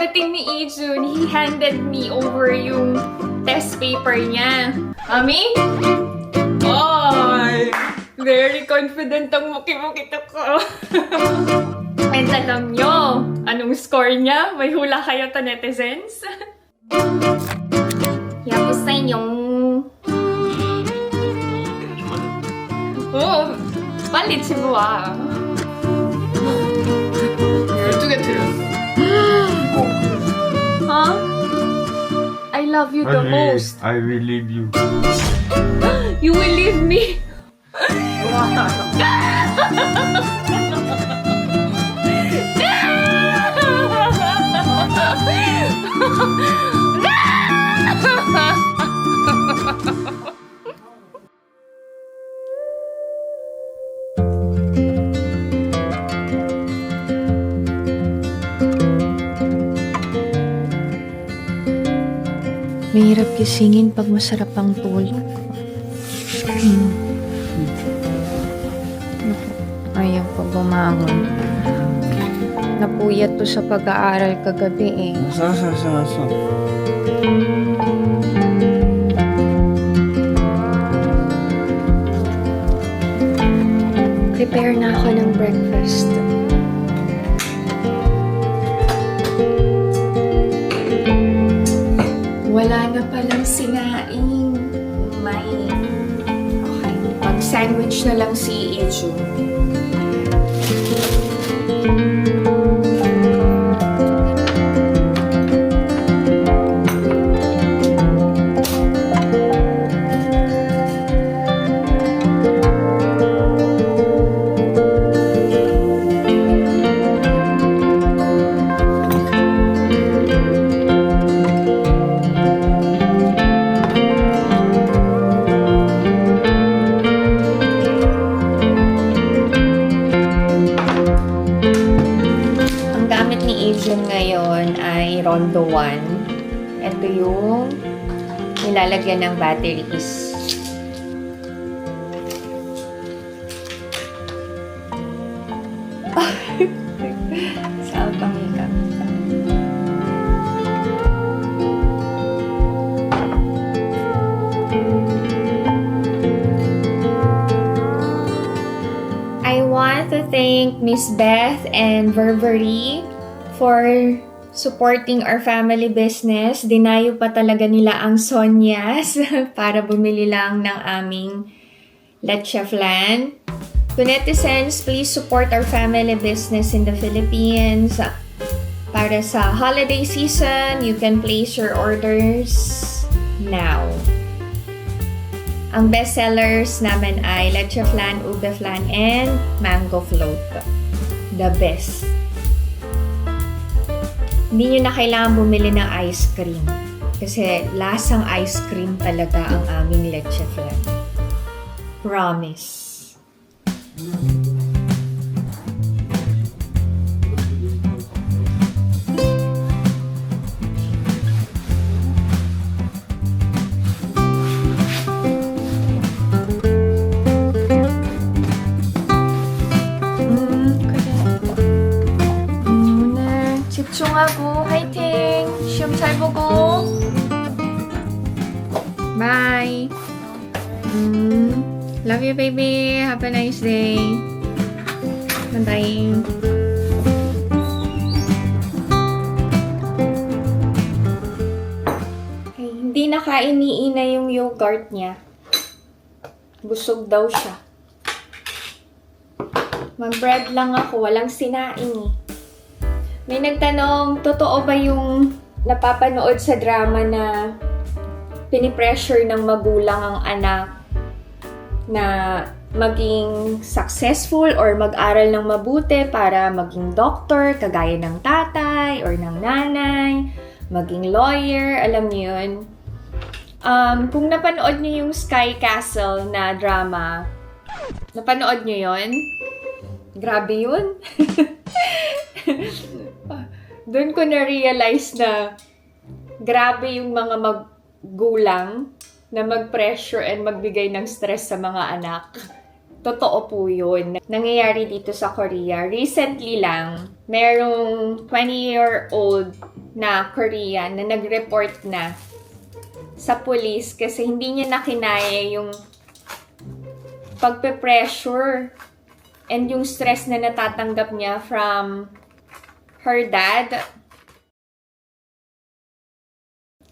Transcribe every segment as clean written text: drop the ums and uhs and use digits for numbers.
pagdating ni Ijun, he handed me over yung test paper niya. Mami? Ay! Very confident ang muki-mukito ko. And alam nyo, anong score niya? May hula kayo to netizens? Yapos sa inyong... Oh, palit si Buwa. Huh? I love you the most. I will leave you. You will leave me. Mahirap gisingin pag masarap ang tulog. Ayaw pa bumangon. Napuyat to sa pag-aaral kagabi eh. Sasa. Prepare na ako ng breakfast. Wala na palang sinaing. Okay. Mag-sandwich na lang si Iju. Ngayon ay Rondo 1. Ito yung nilalagyan ng batteries. Saan pang makeup? I want to thank Miss Beth and Burberry for supporting our family business. Dinayo pa talaga nila ang Sonias para bumili lang ng aming leche flan. To netizens, please support our family business in the Philippines. Para sa holiday season, you can place your orders now. Ang best sellers namin ay leche flan, ube flan, and mango float. The best. Hindi nyo na kailangan bumili ng ice cream. Kasi lasang ice cream talaga ang aming leche flan. Promise. 집중하고 화이팅! 시험 잘 보고 Bye! Love you, baby! Have a nice day! Bye! Okay, hindi nakain ni Ina yung yogurt niya. Busog daw siya. Mag-bread lang ako, walang sinaing eh. May nagtanong, totoo ba yung napapanood sa drama na pinipressure ng magulang ang anak na maging successful or mag-aral ng mabuti para maging doctor, kagaya ng tatay or ng nanay, maging lawyer, alam niyo yun. Kung napanood niyo yung Sky Castle na drama, napanood niyo yun? Grabe yun. Doon ko na-realize na grabe yung mga magulang na mag-pressure and magbigay ng stress sa mga anak. Totoo po yun. Nangyayari dito sa Korea. Recently lang, merong 20-year-old na Korean na nag-report na sa police kasi hindi niya nakinaya yung pagpe-pressure and yung stress na natatanggap niya from her dad.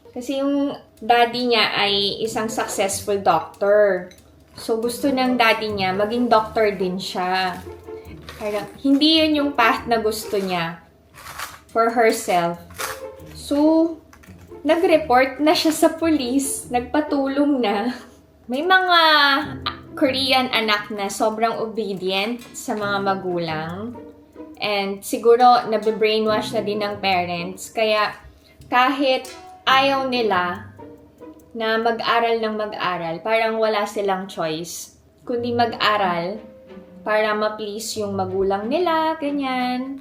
Kasi yung daddy niya ay isang successful doctor. So, gusto ng daddy niya, maging doctor din siya. Kaya, hindi yun yung path na gusto niya for herself. So, nag-report na siya sa police, nagpatulong na. May mga Korean anak na sobrang obedient sa mga magulang. And siguro, nabe-brainwash na din ng parents. Kaya, kahit ayaw nila na mag-aral ng mag-aral, parang wala silang choice, kundi mag-aral para ma-please yung magulang nila, ganyan.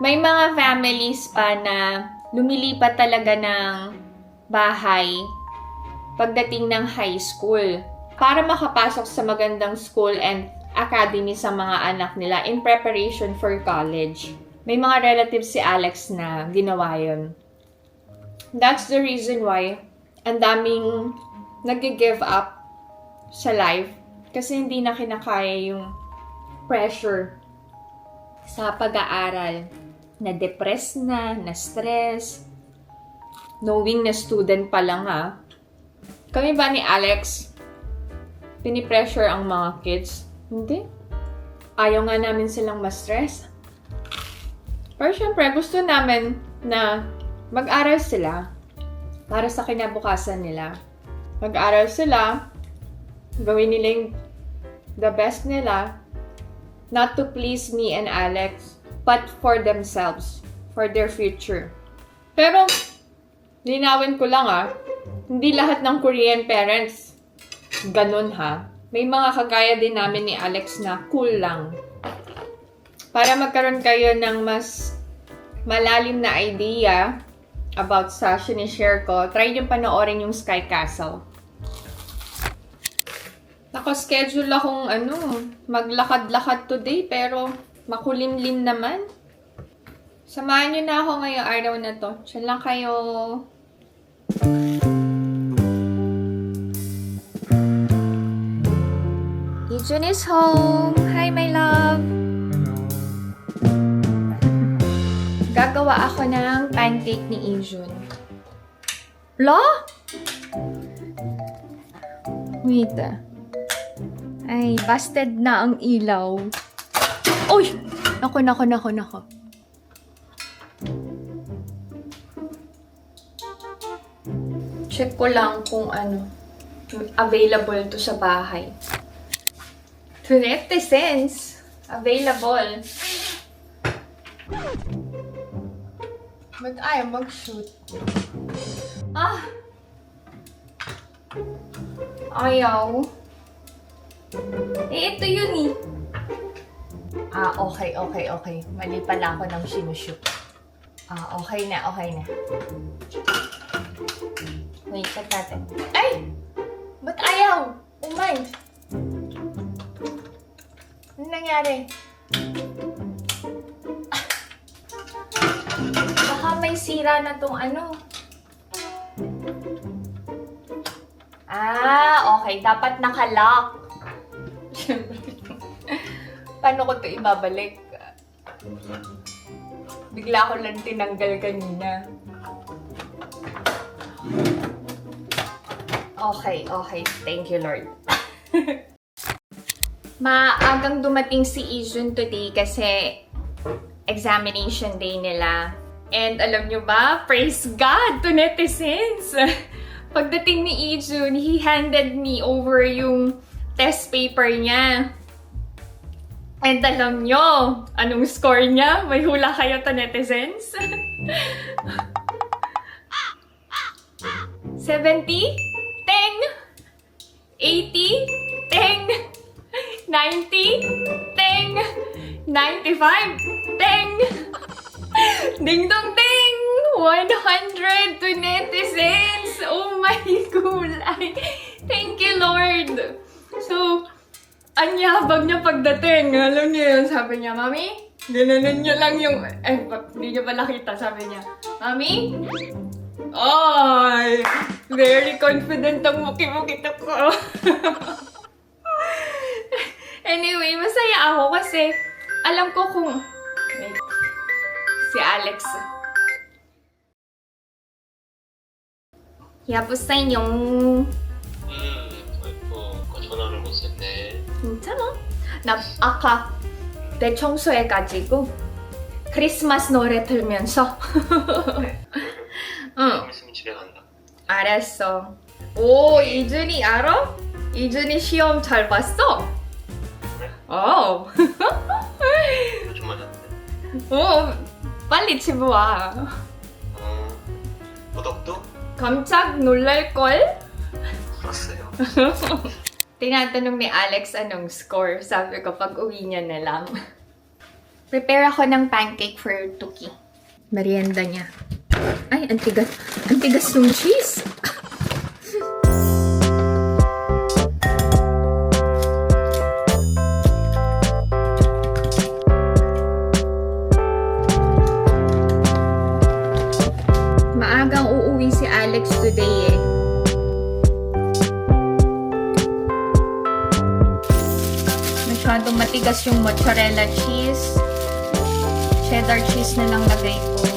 May mga families pa na lumilipat talaga ng bahay pagdating ng high school para makapasok sa magandang school and academy sa mga anak nila in preparation for college. May mga relatives si Alex na ginawa yun. That's the reason why ang daming nag-give up sa life kasi hindi na kinakaya yung pressure sa pag-aaral. Na-depress na stress, knowing na student pa lang ha. Kami ba ni Alex, pinipressure ang mga kids? Hindi. Ayaw nga namin silang ma-stress. Pero syempre, gusto namin na mag-aral sila para sa kinabukasan nila. Mag-aral sila, gawin nila yung the best nila, not to please me and Alex, but for themselves, for their future. Pero, linawin ko lang hindi lahat ng Korean parents ganun May mga kagaya din namin ni Alex na cool lang. Para magkaroon kayo ng mas malalim na idea about sa sinishare ko, try nyo panoorin yung Sky Castle. Naka-schedule akong maglakad-lakad today, pero makulimlim naman. Samahan nyo na ako ngayong araw na to. Diyan lang kayo. Ijun is home. Hi, my love. Gagawa ako ng pancake ni Ijun. Lo? Wait. Ay, busted na ang ilaw. Uy! Nako. Check ko lang kung available to sa bahay. 50 cents. Available. Ba't ayaw mag-shoot? Ayaw. Ito yun Okay. Mali pala ako ng sinushoot. Okay na. Wait, check natin. Ay! Ba't ayaw? Umay! Ano nangyari? Baka may sira na tong okay. Dapat naka-lock. Paano ko ito ibabalik? Bigla ko lang tinanggal kanina. Okay. Thank you, Lord. Maagang dumating si Ijun today kasi examination day nila. And alam nyo ba, praise God to netizens! Pagdating ni Ijun, he handed me over yung test paper niya. And alam nyo, anong score niya? May hula kayo to netizens? 70? Teng! 80? Teng! 90? Teng! 95? Teng! Ding dong ding! 100 to netizens! Oh my gulay! Thank you, Lord! So, anyabag niya pagdating. Alam niyo yun, sabi niya, Mami, Gananon niya lang yung... hindi niya pa nakita. Sabi niya, Mami? Ay! Very confident ang muki-muki ko. Anyway, masaya ako kasi alam ko kung... Wait. Si Alex. 여보세요. 전화를 못 했네. 괜찮아. 나 아까 대청소해가지고 크리스마스 노래 들면서 응. 좀 있으면 집에 간다. 알았어. 오, 이준이 알아? 이준이 시험 잘 봤어? 그래? 어. 요즘 맞았는데. 빨리 집에 와. 구독도? 깜짝 놀랄걸? 알았어요. Tinatanong ni Alex anong score. Sabi ko, pag uwi niya na lang. Prepare ako ng pancake for Tuki. Merienda niya. Ay, antigas. Antigas ng cheese. Maagang uuwi si Alex today eh. Masyadong matigas yung mozzarella cheese. Cheddar cheese na lang lagay ko.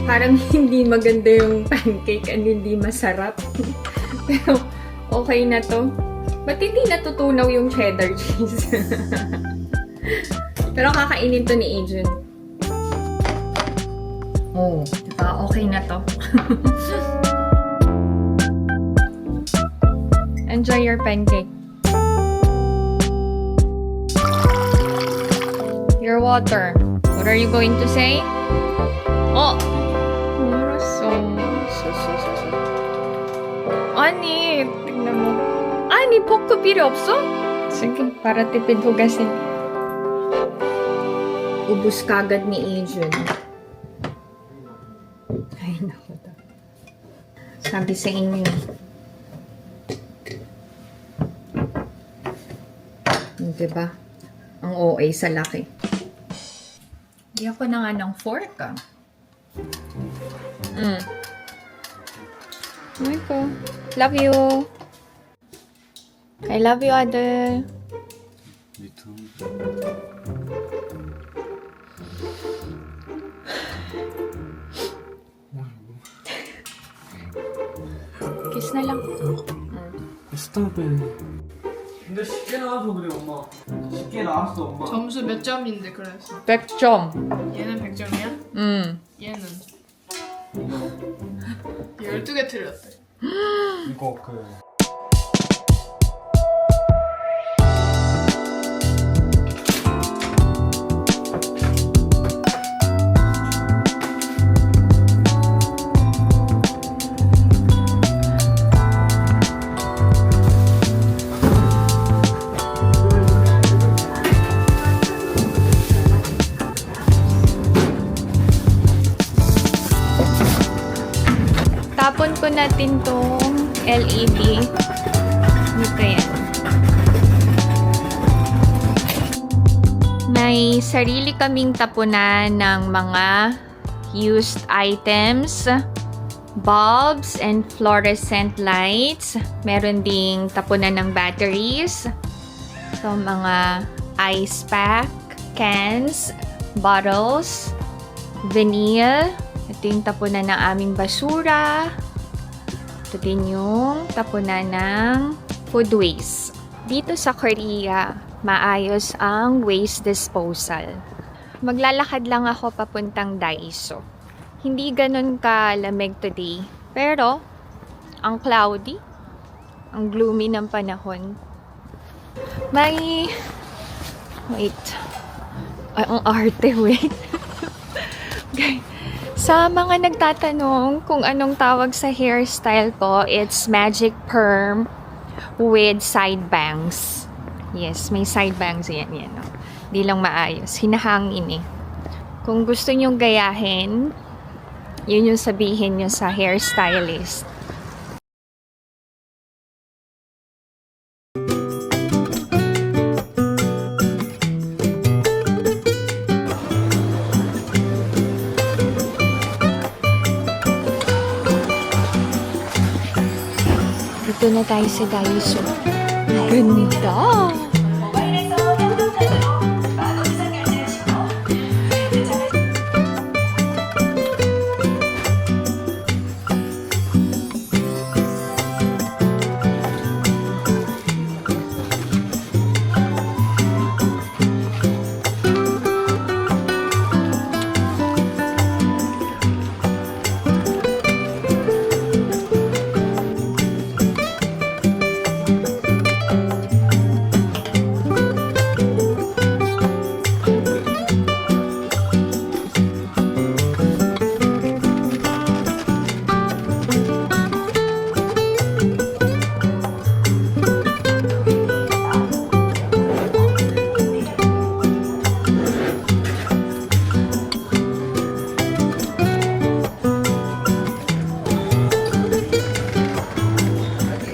Parang hindi maganda yung pancake and hindi masarap. Pero okay na to. Ba't hindi natutunaw yung cheddar cheese? Pero kakainin to ni Adrian. Oh, diba? Okay na to. Enjoy your pancake. Your water. What are you going to say? Oh! 알았어. 아니, tignan mo. 아니, 포크 필요 없어? Sige, para tipid hugasin. Ubus kagad ni Adrian. Ay, naku. Sabi sa inyo. Diba? Ang OA sa laki. Hindi ako na nga ng fork ah. Michael, love you. I love you, 아들. Me too. Kiss na lang. 스탑해. 근데 쉽게 나와서 그래 엄마. 쉽게 나왔어 엄마. 점수 몇 점인데 그랬어? 100점. 얘는 100점이야? 얘는 12개 틀렸대. 이거 그 Tapon ko natin tong LED. Dito yan. May sarili kaming tapunan ng mga used items, bulbs, and fluorescent lights. Meron ding tapunan ng batteries. So, mga ice pack, cans, bottles, vinyl. Ito yung tapunan ng aming basura. Ito din yung tapunan ng food waste. Dito sa Korea, maayos ang waste disposal. Maglalakad lang ako papuntang Daiso. Hindi ganun kalamig today. Pero, ang cloudy, ang gloomy ng panahon. May... Wait. Ay, ang arte, wait. Okay. Sa mga nagtatanong kung anong tawag sa hairstyle ko, it's magic perm with side bangs. Yes, may side bangs yan. No? Di lang maayos. Hinahangin eh. Kung gusto nyong gayahin, yun yung sabihin nyo sa hairstylist. Dito na tayo sa Daiso. Ganda!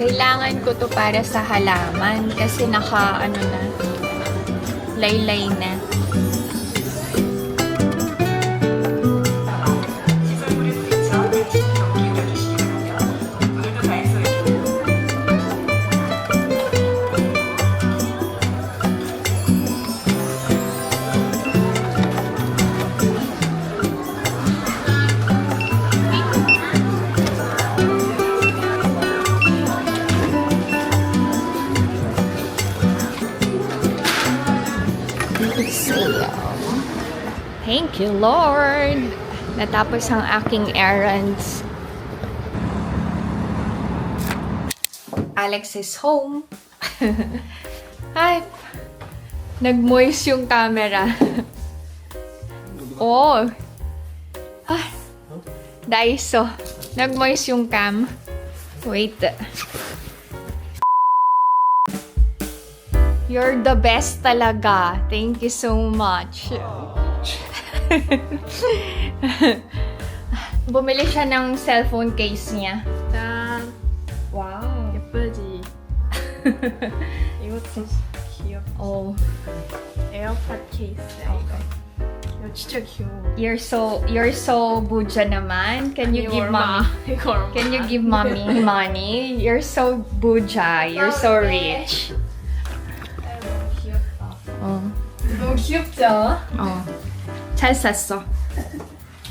Kailangan ko to para sa halaman kasi naka ano na, laylay na. Thank you, Lord! Natapos ang aking errands. Alex is home. Ay, nag-moist yung camera. Oh! Ah, Daiso. Nag-moist yung cam. Wait. You're the best talaga. Thank you so much. Bumili siya ng cellphone case niya. 짠. Wow. 예쁘지? 이것도 귀엽. Oh, 에어팟 케이스야 이거. 이거 진짜 귀여워. you're so buja naman. Can you give mommy? 이거 얼마? Can you give mommy money? You're so buja. You're so rich. 너무 귀엽다. Oh. 너무 귀엽지 않아? Oh. 잘 샀어.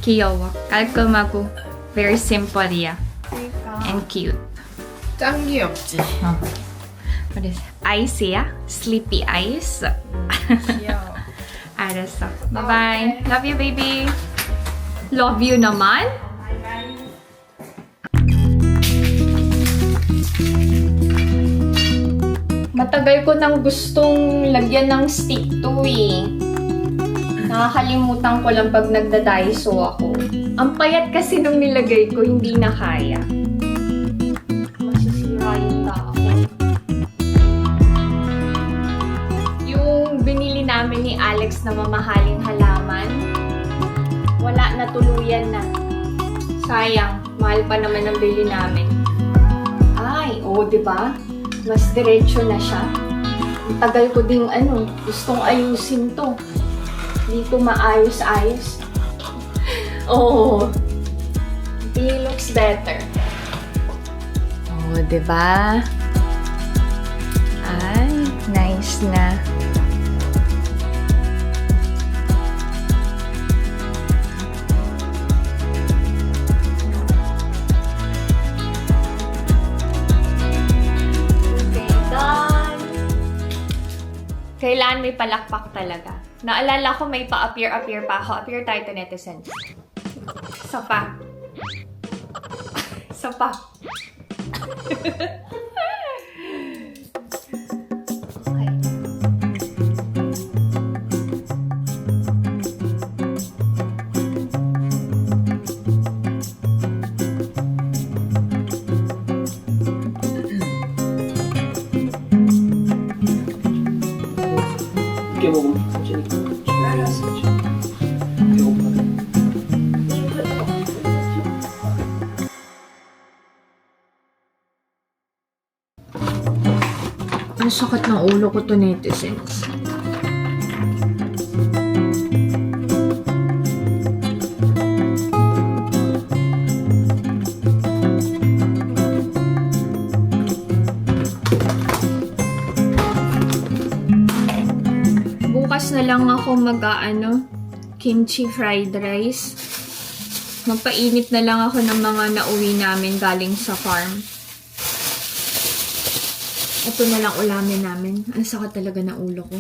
귀여워. 깔끔하고 very simple yeah. 그러니까. And cute. 짱 귀엽지? What is Ice야? Sleepy Ice. 귀여워. 알았어. Bye-bye. Love you, baby. Love you naman? Matagal ko nang gustong lagyan ng stick to eh. Nakakalimutan ko lang pag nagda-Daiso ako. Ang payat kasi nung nilagay ko, hindi na kaya. Masasira yung tao. Yung binili namin ni Alex na mamahaling halaman, wala na, tuluyan na. Sayang, mahal pa naman ang bili namin. Ay, diba? Mas diretso na siya. Ang tagal ko ding gustong ayusin to. Hindi ko maayos-ayos. Oh, he looks better. Oh, diba? Ay, nice na. Okay, done. Kailangan may palakpak talaga. Naalala ko may pa-appear pa ako. Appear tayo to netizens. Isa pa. Isa pa. Okay. 늦게 먹으면 터지니까. 배고파네. Ang sakit ng ulo ko to, netizens. Bukas na lang ako kimchi fried rice. Magpainit na lang ako ng mga nauwi namin galing sa farm. Ito na lang ulamin namin. Ang sakit talaga ng ulo ko.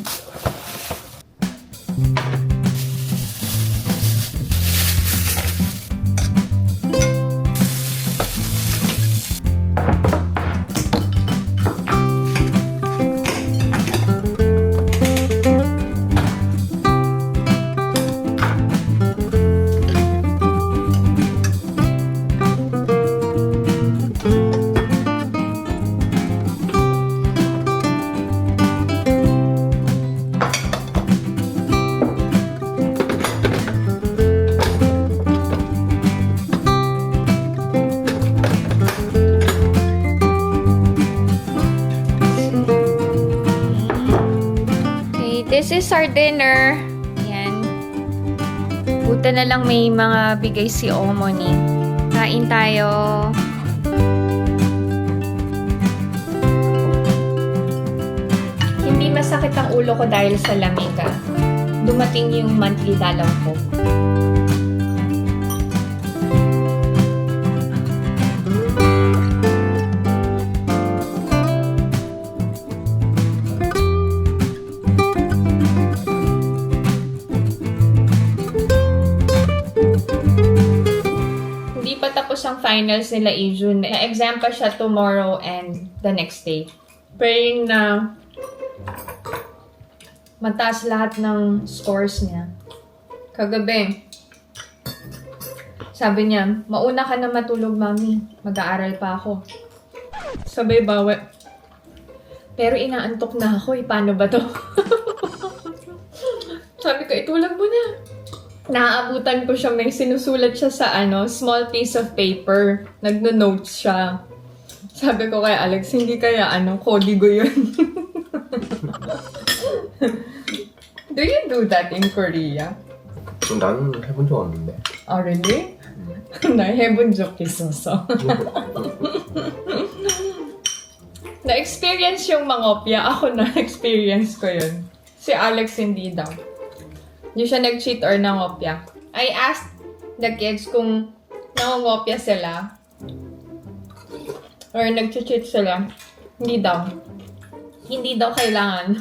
This is our dinner. Yan. Buta na lang may mga bigay si Omoni. Kain tayo. Hindi masakit ang ulo ko dahil sa lamig. Dumating yung monthly dalaw ko. Tapos ang finals nila June. Na-exam pa siya tomorrow and the next day. Praying na mataas lahat ng scores niya. Kagabi, sabi niya, mauna ka na matulog, mami. Mag-aaral pa ako. Sabi, bawi. Pero inaantok na ako, paano ba to? Sabi ko, itulog mo na. Naaabutan ko siya, may sinusulat siya sa small piece of paper. Nagno-notes siya. Sabi ko kay Alex, hindi kaya kodigo yun. Do you do that in Korea? 나는 해본 적 없는데. Oh, really? 나 해본 적 있었어. Na-experience yung mangopya. Ako na-experience ko yun. Si Alex hindi daw. Hindi siya nag-cheat or nangopya. I asked the kids kung nangopya sila or nag-cheat sila. Hindi daw. Hindi daw kailangan.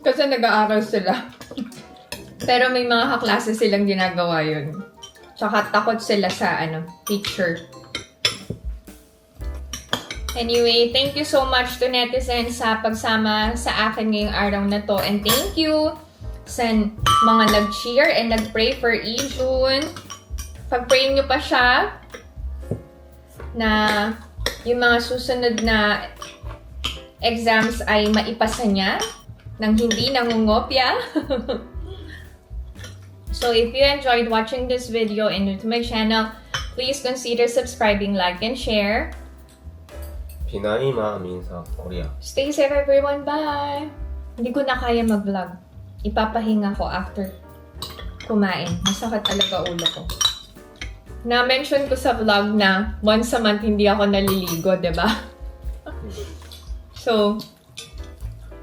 Kasi nag-aaral sila. Pero may mga kaklase silang ginagawa yun. Tsaka takot sila sa teacher. Anyway, thank you so much to netizens sa pagsama sa akin ngayong araw na to. And thank you sa mga nag-cheer and nag-pray for June. Pag-pray nyo pa siya na yung mga susunod na exams ay maipasa niya nang hindi nangungopya. So if you enjoyed watching this video and new to my channel, please consider subscribing, like, and share. 비나이마 민사 코리아. Stay safe everyone, bye! Hindi ko na kaya mag-vlog. Ipapahinga ko after kumain. Masakit talaga ulo ko. Na-mention ko sa vlog na once a month hindi ako naliligo, diba? So,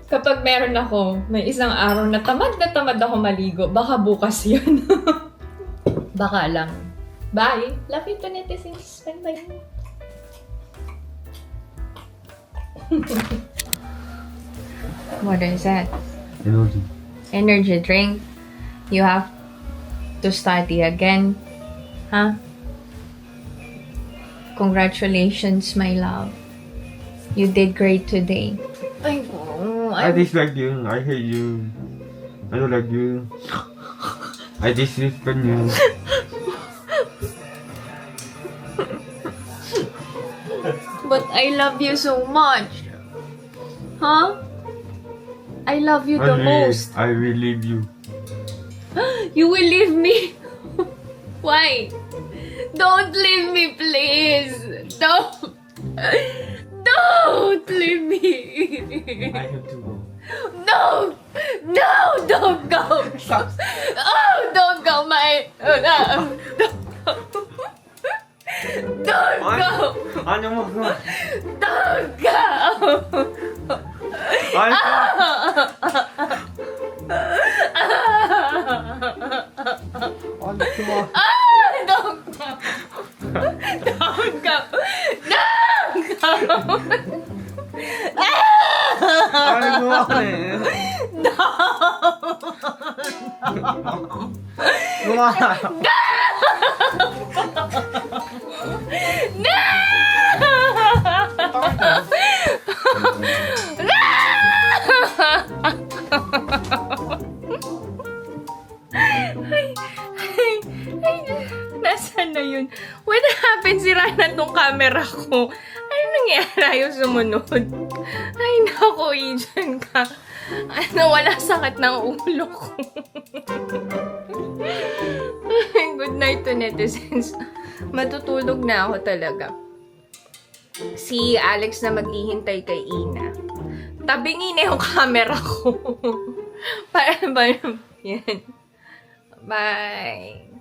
kapag meron ako, may isang araw na tamad ako maligo, baka bukas yun. Baka lang. Bye! Love you to netizens. Bye-bye! What is that? Energy drink. You have to study again. Huh? Congratulations, my love. You did great today. I dislike you. I hate you. I don't like you. I disrespect you. But I love you so much. Huh? I love you the most. I will leave you. You will leave me? Why? Don't leave me, please. Don't. Don't leave me. I have to go. No! No! Don't go! Oh, don't go, my... Don't go! Don't go! Ano mo? Don't go! Ano? Ano mo? Don't go! Don't go! Don't go! Ano mo? Nasaan na yun? What happened? Sira na tong camera ko. Ano nangyari? Ayaw sumunod. Ay, naku, Ijan ka. Nawala sakit ng ulo ko. Good night to netizens. Matutulog na ako talaga. Si Alex na maghihintay kay Ina. Tabingin na yung camera ko. Para ba yan? Bye.